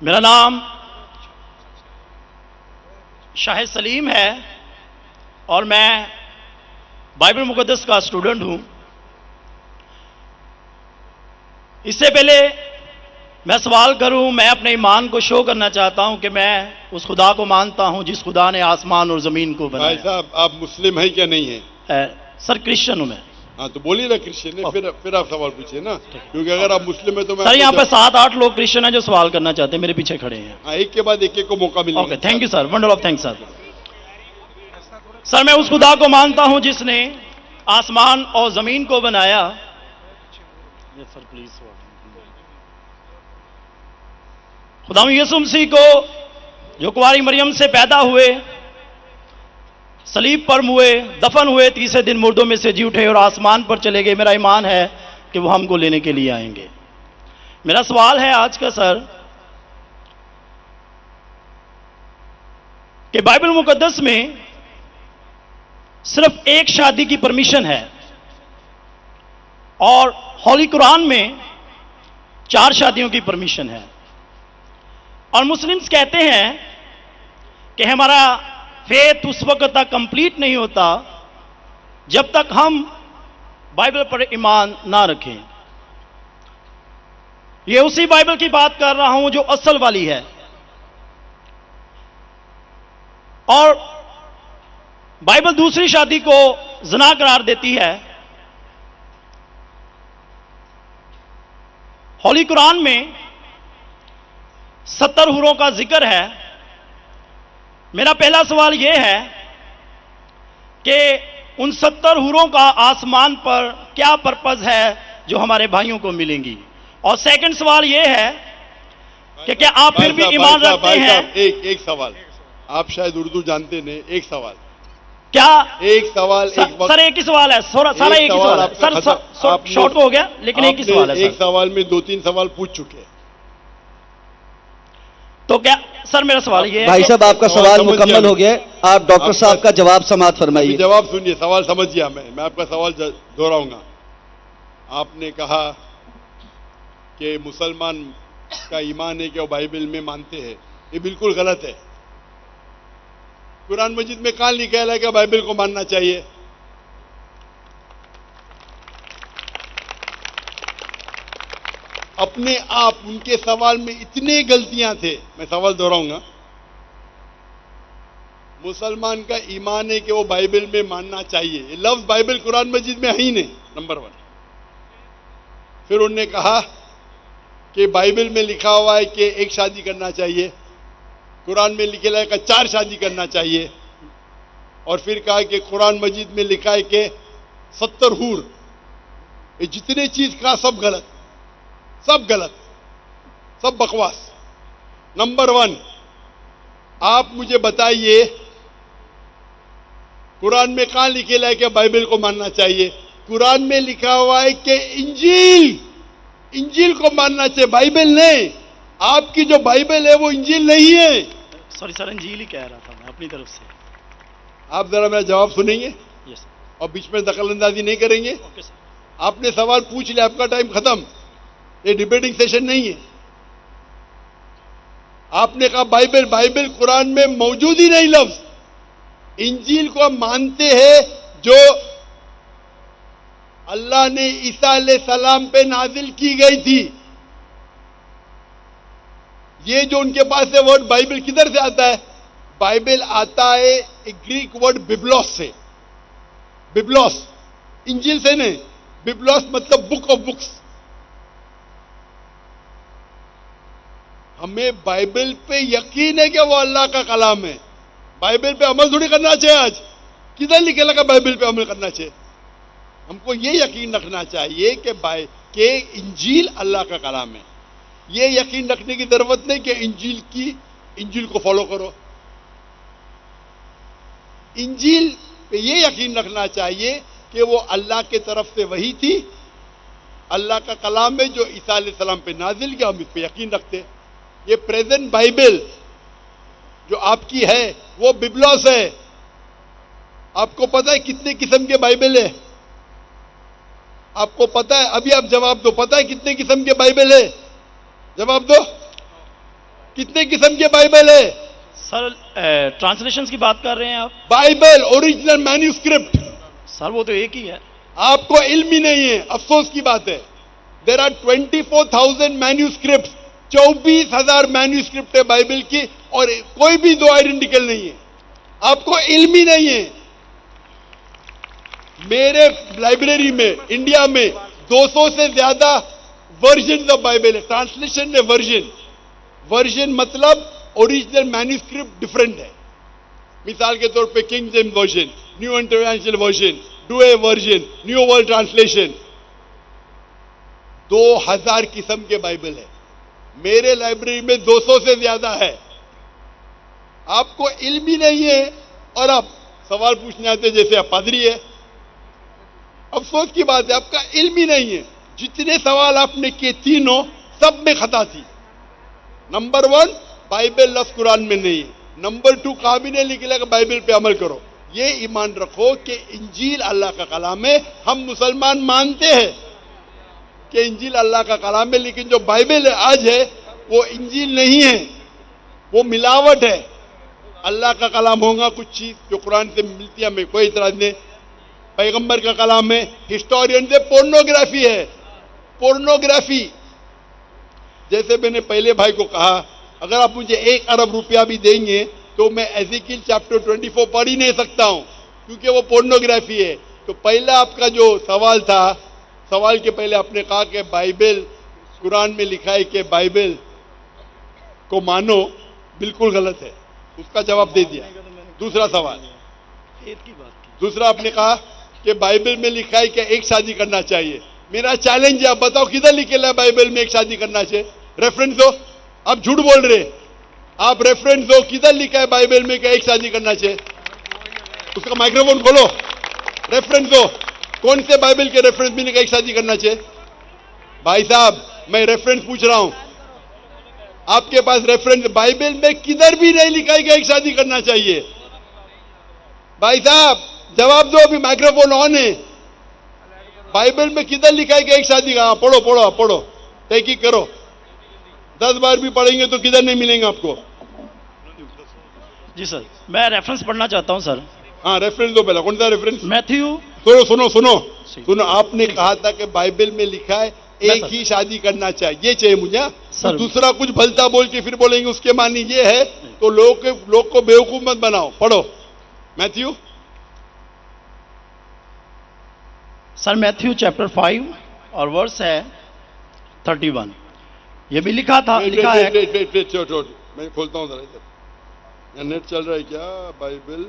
मेरा नाम शाहिद सलीम है और मैं बाइबल मुक़द्दस का स्टूडेंट हूं। इससे पहले मैं सवाल करूं, मैं अपने ईमान को शो करना चाहता हूं कि मैं उस खुदा को मानता हूं जिस खुदा ने आसमान और ज़मीन को बनाया। भाई साहब, आप मुस्लिम हैं क्या नहीं है? सर क्रिश्चियन हूं मैं। हाँ, तो बोलिए ना क्रिश्चियन है, फिर आप सवाल पूछिए ना, क्योंकि अगर आप मुस्लिम है तो मैं सर यहाँ पे 7-8 लोग क्रिश्चियन हैं जो सवाल करना चाहते हैं, मेरे पीछे खड़े हैं। हाँ, एक के बाद एक को मौका मिलेगा। Okay, thank you sir, wonder of thanks sir. Sir मैं उस खुदा को मानता हूं जिसने आसमान और जमीन को बनाया। सर प्लीज, खुदा यीशु मसीह को जो कुंवारी मरियम से पैदा हुए, सलीब पर हुए, दफन हुए, तीसरे दिन मुर्दों में से जी उठे और आसमान पर चले गए। मेरा ईमान है कि वो हमको लेने के लिए आएंगे। मेरा सवाल है आज का सर कि बाइबल मुकद्दस में सिर्फ एक शादी की परमिशन है और होली कुरान में 4 शादियों की परमिशन है, और मुस्लिम्स कहते हैं कि हमारा फेथ उस वक्त तक कंप्लीट नहीं होता जब तक हम बाइबल पर ईमान ना रखें। ये उसी बाइबल की बात कर रहा हूं जो असल वाली है, और बाइबल दूसरी शादी को ज़िना करार देती है। होली कुरान में 70 हुरों का जिक्र है। मेरा पहला सवाल यह है कि उन 70 हुरों का आसमान पर क्या पर्पज है जो हमारे भाइयों को मिलेंगी, और सेकंड सवाल यह है कि क्या आप फिर भी ईमान रखते हैं? एक सवाल, आप शायद उर्दू जानते नहीं, एक सवाल क्या? एक सवाल सर एक ही सवाल है, सारा एक ही सवाल है सर, शॉर्ट हो गया लेकिन एक ही सवाल है। एक सवाल में 2-3 सवाल पूछ चुके हैं, तो क्या सर मेरा सवाल ये है? भाई साहब आपका सवाल मुकम्मल हो गया, आप डॉक्टर साहब का जवाब समाप्त फरमाइए। जवाब सुनिए, सवाल समझ गया मैं आपका सवाल दोहराऊंगा। आपने कहा कि मुसलमान का ईमान है कि वो बाइबल में मानते हैं, ये बिल्कुल गलत है। कुरान मजीद में कहां लिखा है कि बाइबल को मानना चाहिए? अपने आप उनके सवाल में इतने गलतियां थे। मैं सवाल दोहराऊंगा, मुसलमान का ईमान है कि वो बाइबल में मानना चाहिए, ये लफ्ज बाइबल कुरान मजीद में है ही नहीं, नंबर 1। फिर उन्होंने कहा कि बाइबल में लिखा हुआ है कि एक शादी करना चाहिए, कुरान में लिखा है कि 4 शादी करना चाहिए, और फिर कहा कि कुरान मजीद में लिखा है कि 70 हूर। ये जितने चीज कहा सब गलत, सब गलत, सब बकवास। नंबर 1, आप मुझे बताइए कुरान में कहां लिखेला है कि बाइबल को मानना चाहिए? कुरान में लिखा हुआ है कि इंजील को मानना चाहिए, बाइबल नहीं। आपकी जो बाइबल है वो इंजील नहीं है। सॉरी सर, इंजील ही कह रहा था मैं अपनी तरफ से। आप जरा मेरा जवाब सुनेंगे? यस और बीच में दखलंदाजी नहीं करेंगे? Okay sir. आपने सवाल पूछ लिया, आपका टाइम खत्म, ये डिबेटिंग सेशन नहीं है। आपने कहा बाइबल कुरान में मौजूद ही नहीं लफ्ज। इंजील को मानते हैं जो अल्लाह ने ईसा अलैहिस्सलाम पे नाजिल की गई थी। ये जो उनके पास है वर्ड बाइबल किधर से आता है? बाइबल आता है एक ग्रीक वर्ड बिब्लोस से। बिब्लोस, इंजील से नहीं। बिब्लोस मतलब बुक ऑफ बुक्स। हमें बाइबल पे यकीन है कि वो अल्लाह का कलाम है। बाइबल पे अमल थोड़ी करना चाहिए। आज किधर लिखे लगा बाइबल पे अमल करना चाहिए? हमको ये यकीन रखना चाहिए कि इंजील अल्लाह का कलाम है। ये यकीन रखने की जरूरत नहीं कि इंजील को फॉलो करो। इंजील पे ये यकीन रखना चाहिए कि वो अल्लाह के तरफ से वही थी, अल्लाह का कलाम है जो ईसा अलैहिस्सलाम पे नाजिल किया, हम इस पे यकीन रखते। ये प्रेजेंट बाइबल जो आपकी है वो बिब्लोस है। आपको पता है कितने किस्म के बाइबल है? आपको पता है? अभी आप जवाब दो, पता है कितने किस्म के बाइबल है? जवाब दो। कितने किस्म के बाइबल है? सर ट्रांसलेशंस की बात कर रहे हैं आप? बाइबल ओरिजिनल मैन्यूस्क्रिप्ट, सर वो तो एक ही है। आपको इल्म ही नहीं है, अफसोस की बात है। देर आर 24,000 मैन्यूस्क्रिप्ट, 24,000 मैन्यूस्क्रिप्ट है बाइबल की, और कोई भी दो आइडेंटिकल नहीं है। आपको इल्म ही नहीं है। मेरे लाइब्रेरी में इंडिया में 200 से ज्यादा वर्जन ऑफ बाइबल है। ट्रांसलेशन है वर्जन, वर्जन मतलब ओरिजिनल मैन्यूस्क्रिप्ट डिफरेंट है। मिसाल के तौर पे king James version, new international version, Doue version, new world translation, 2000 किस्म के बाइबल है। मेरे लाइब्रेरी में 200 से ज्यादा है। आपको इल्म ही नहीं है और आप सवाल पूछने आते जैसे आप पादरी है। अफसोस की बात है, आपका इल्म ही नहीं है। जितने सवाल आपने किए तीनों, सब में खता थी। नंबर 1, बाइबल लफ्ज कुरान में नहीं है। नंबर 2, काबिने लिखेगा कि बाइबल पे अमल करो। ये ईमान रखो कि इंजील अल्लाह का कलाम है। हम मुसलमान मानते हैं कि इंजील अल्लाह का कलाम है, लेकिन जो बाइबल आज है वो इंजील नहीं है, वो मिलावट है। अल्लाह का कलाम होगा कुछ चीज जो कुरान से मिलती है, हमें कोई इतराज नहीं। पैगंबर का कलाम है, हिस्टोरियन से पोर्नोग्राफी है, पोर्नोग्राफी। जैसे मैंने पहले भाई को कहा, अगर आप मुझे 1 अरब रुपया भी देंगे तो मैं एज़ेकिएल चैप्टर 24 पढ़ ही नहीं सकता हूं, क्योंकि वो पोर्नोग्राफी है। तो पहला आपका जो सवाल था, सवाल के पहले आपने कहा कि बाइबल, कुरान में लिखा है कि बाइबल को मानो, बिल्कुल गलत है। उसका जवाब दे दिया। दूसरा सवाल, दूसरा आपने कहा कि बाइबल में लिखा है कि एक शादी करना चाहिए। मेरा चैलेंज है, आप बताओ किधर लिखेला है बाइबल में एक शादी करना चाहिए? रेफरेंस दो। आप झूठ बोल रहे, आप रेफरेंस दो, किधर लिखा है बाइबल में कि एक शादी करना चाहिए? उसका माइक्रोफोन खोलो, रेफरेंस दो। कौन से बाइबल के रेफरेंस में एक शादी करना चाहिए? भाई साहब, मैं रेफरेंस पूछ रहा हूं, आपके पास रेफरेंस बाइबल में किधर भी नहीं लिखा है कि एक शादी करना चाहिए? भाई साहब जवाब दो, अभी माइक्रोफोन ऑन है। बाइबल में किधर लिखा है कि एक शादी का? पढ़ो पढ़ो पढ़ो, तहकीक करो। 10 बार भी पढ़ेंगे तो किधर नहीं मिलेंगे आपको। जी सर, मैं रेफरेंस पढ़ना चाहता हूं सर। हाँ, रेफरेंस दो। पहला कौन सा रेफरेंस? मैथ्यू। सुनो सुनो सुनो सुनो, आपने कहा था कि बाइबल में लिखा है एक ही शादी करना चाहिए, ये चाहिए मुझे। तो दूसरा कुछ भलता बोल के फिर बोलेंगे उसके मानी ये है, तो लोग को बेवकूफ मत बनाओ। पढ़ो मैथ्यू। सर मैथ्यू चैप्टर 5 और वर्स है 31। ये भी लिखा था, लिखा है। वेट, मैं खोलता हूँ जरा इधर। नेट चल रहा है क्या? Bible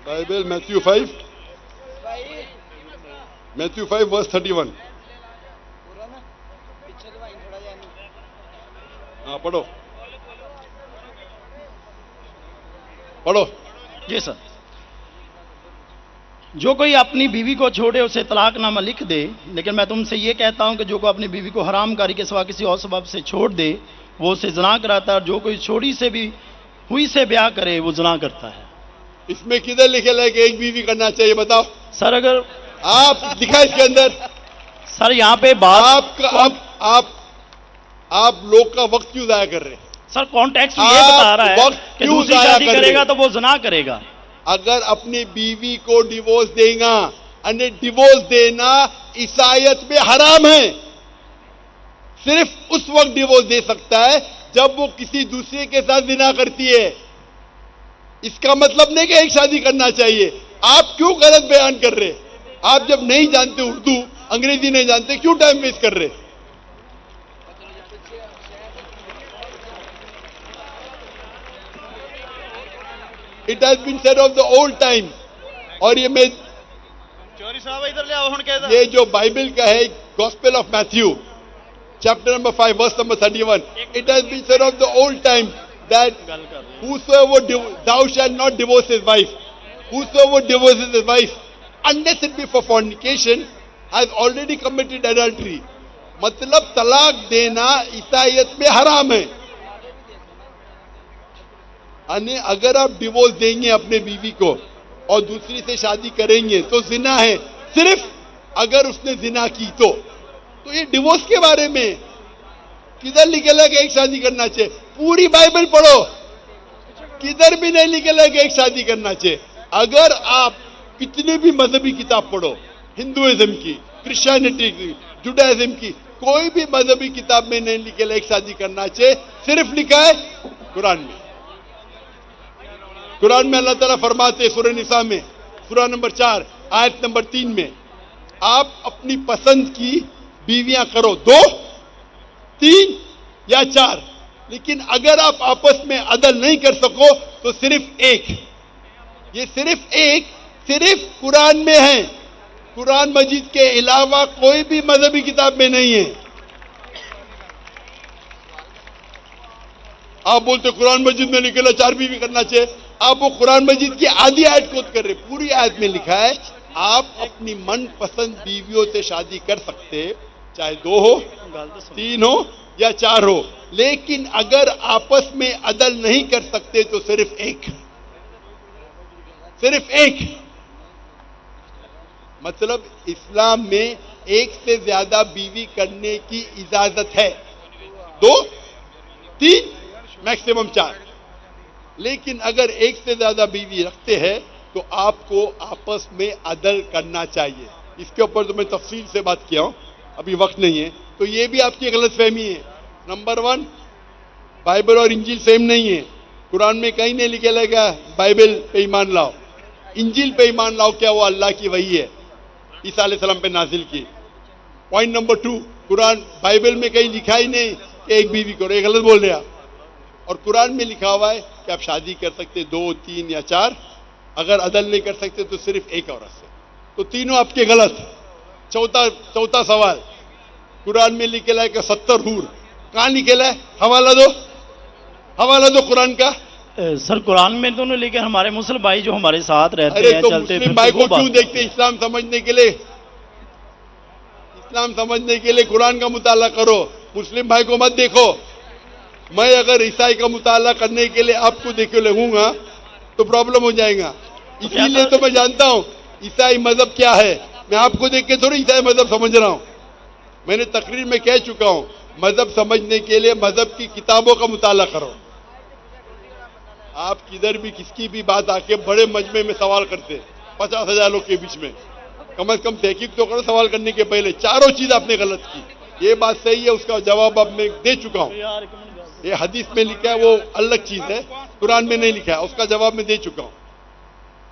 Bible Matthew 5 verse 31। हाँ पढ़ो पढ़ो। जी सर, जो कोई अपनी बीवी को छोड़े उसे तलाकनामा लिख दे, लेकिन मैं तुमसे ये कहता हूं कि जो कोई अपनी बीवी को हरामकारी के सिवा किसी और सबब से छोड़ दे वो उसे ज़िना कराता है, और जो कोई छोड़ी से भी हुई से ब्याह करे वो ज़िना करता है। इसमें किधर लिखे है कि एक बीवी करना चाहिए? बताओ सर। अगर आप लिखा है इसके अंदर? सर यहाँ पे बात आप लोग का वक्त क्यों जाया कर रहे हैं? सर कॉन्टेक्स्ट ये बता रहा है कि दूसरी शादी करेगा तो वो ज़िना करेगा। अगर अपनी बीवी को डिवोर्स देगा, और डिवोर्स देना ईसाईयत में हराम है। सिर्फ उस वक्त डिवोर्स दे सकता है जब वो किसी दूसरे के साथ ज़िना करती है। इसका मतलब नहीं कि एक शादी करना चाहिए। आप क्यों गलत बयान कर रहे? आप जब नहीं जानते उर्दू, अंग्रेजी नहीं जानते, क्यों टाइम वेस्ट कर रहे? It has been said of the old time. और ये मैं चोरी साहब इधर ले आओ हुन कहदा, ये जो बाइबल का है, gospel of Matthew chapter number 5 verse number 31, it has been said of the old time that whosoever thou shalt not divorce his wife, whosoever divorces his wife unless it be for fornication has already committed adultery। मतलब तलाक देना ईसाईयत में हराम है। अगर आप divorce देंगे अपने बीवी को और दूसरी से शादी करेंगे तो जिना है, सिर्फ अगर उसने जिना की तो ये डिवोर्स के बारे में किधर लिखेला कि एक शादी करना चाहिए? पूरी बाइबल पढ़ो, किधर भी नहीं लिखेला कि एक शादी करना चाहिए। अगर आप कितनी भी मजहबी किताब पढ़ो, हिंदुइज्म की, क्रिश्चियनिटी की, जुडाइज्म की, कोई भी मजहबी किताब में नहीं लिखेला एक शादी करना चाहिए। सिर्फ लिखा है कुरान में। कुरान में अल्लाह ताला फरमाते सूरह निसा में, सूरह नंबर 4 आयत नंबर 3 में, आप अपनी पसंद की बीवियां करो, 2, 3 या 4, लेकिन अगर आप आपस में अदल नहीं कर सको तो सिर्फ एक। ये सिर्फ एक, सिर्फ कुरान में है, कुरान मजीद के अलावा कोई भी मजहबी किताब में नहीं है। आप बोलते कुरान मजीद में लिखेला 4 बीवी करना चाहिए, आप वो कुरान मजीद की आधी आयत कोट कर रहे। पूरी आयत में लिखा है आप अपनी मनपसंद बीवियों से शादी कर सकते, चाहे 2 हो, 3 हो या 4 हो, लेकिन अगर आपस में अदल नहीं कर सकते तो सिर्फ एक, सिर्फ एक। मतलब इस्लाम में एक से ज्यादा बीवी करने की इजाजत है, 2, 3, मैक्सिमम 4, लेकिन अगर एक से ज्यादा बीवी रखते हैं तो आपको आपस में अदल करना चाहिए। इसके ऊपर तो मैं तफसील से बात किया हूं, अभी वक्त नहीं है। तो ये भी आपकी गलतफहमी है। नंबर 1, बाइबल और इंजील सेम नहीं है। कुरान में कहीं नहीं लिखा लगा बाइबल पे ईमान लाओ, इंजील पे ईमान लाओ, क्या वो अल्लाह की वही है, ईसा अलैहिस्सलाम पे नाजिल की। पॉइंट नंबर 2, कुरान बाइबल में कहीं लिखा ही नहीं कि एक बीवी करो, ये गलत बोल रहे आप। और कुरान में लिखा हुआ है कि आप शादी कर सकते 2, 3 या 4, अगर अदल नहीं कर सकते तो सिर्फ एक औरत से। तो तीनों आपके गलत। चौथा सवाल, कुरान में लिखेला है कि 70 हूर, कहां लिखेला है? हवाला दो, हवाला दो कुरान का। सर कुरान में तो नहीं, लेकिन हमारे मुस्लिम भाई जो हमारे साथ रहते अरे हैं, तो चलते मुस्लिम भाई फिरते, को क्यों देखते? इस्लाम समझने के लिए, इस्लाम समझने के लिए कुरान का मुताला करो, मुस्लिम भाई को मत देखो। मैं अगर ईसाई का मुताला करने के लिए आपको देखे लगूंगा तो प्रॉब्लम हो जाएगा। इसीलिए तो मैं जानता हूं ईसाई मजहब क्या है। मैं आपको देख के थोड़ी ईसाई मजहब समझ रहा हूं। मैंने तकरीर में कह चुका हूं, मजहब समझने के लिए मजहब की किताबों का मुताला करो। आप किधर भी किसकी भी बात आके बड़े मजमे में सवाल करते, 50,000 लोग के बीच में, कम से कम तहकीक तो करो सवाल करने के पहले। चारों चीज आपने गलत की, ये बात सही है, उसका जवाब अब मैं दे चुका हूं। ये हदीस में लिखा है वो अलग चीज है, कुरान में नहीं लिखा है, उसका जवाब मैं दे चुका हूं।